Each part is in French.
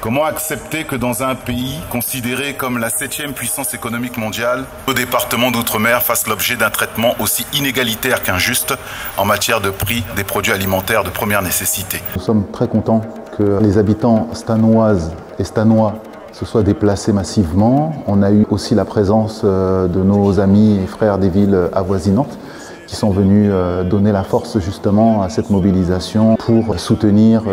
Comment accepter que dans un pays considéré comme la 7e puissance économique mondiale, nos départements d'outre-mer fassent l'objet d'un traitement aussi inégalitaire qu'injuste en matière de prix des produits alimentaires de première nécessité? Nous sommes très contents que les habitants stanoises et stanois se soient déplacés massivement. On a eu aussi la présence de nos amis et frères des villes avoisinantes qui sont venus donner la force justement à cette mobilisation pour soutenir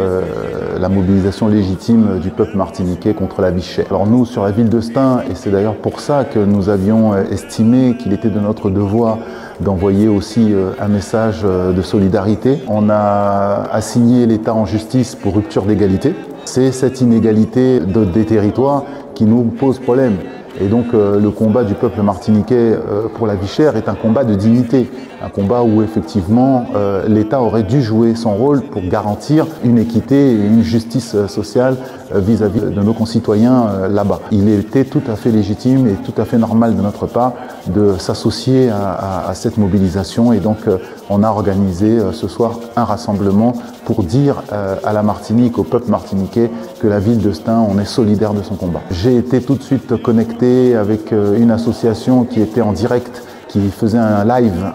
la mobilisation légitime du peuple martiniquais contre la vie chère. Alors nous, sur la ville de Stein, et c'est d'ailleurs pour ça que nous avions estimé qu'il était de notre devoir d'envoyer aussi un message de solidarité, on a assigné l'État en justice pour rupture d'égalité. C'est cette inégalité des territoires qui nous pose problème. Et donc le combat du peuple martiniquais pour la vie chère est un combat de dignité, un combat où effectivement l'État aurait dû jouer son rôle pour garantir une équité et une justice sociale vis-à-vis de nos concitoyens là-bas. Il était tout à fait légitime et tout à fait normal de notre part de s'associer à cette mobilisation, et donc on a organisé ce soir un rassemblement pour dire à la Martinique, au peuple martiniquais, que la ville de Stein, on est solidaire de son combat. J'ai été tout de suite connecté avec une association qui était en direct, qui faisait un live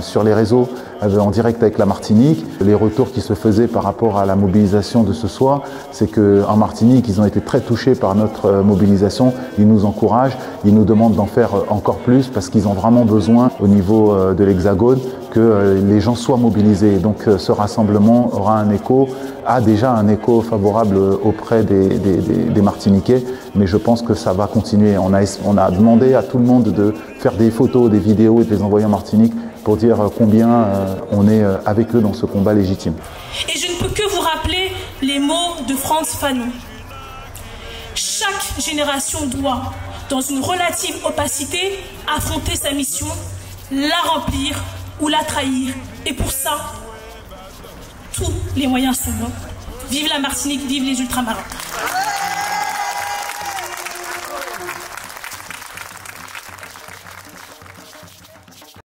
sur les réseaux en direct avec la Martinique. Les retours qui se faisaient par rapport à la mobilisation de ce soir, c'est qu'en Martinique, ils ont été très touchés par notre mobilisation. Ils nous encouragent, ils nous demandent d'en faire encore plus parce qu'ils ont vraiment besoin au niveau de l'Hexagone que les gens soient mobilisés. Donc ce rassemblement aura a déjà un écho favorable auprès des Martiniquais, mais je pense que ça va continuer. On a demandé à tout le monde de faire des photos, des vidéos et de les envoyer en Martinique pour dire combien on est avec eux dans ce combat légitime. Et je ne peux que vous rappeler les mots de Frantz Fanon. Chaque génération doit, dans une relative opacité, affronter sa mission, la remplir ou la trahir. Et pour ça, tous les moyens sont bons. Vive la Martinique, vive les ultramarins.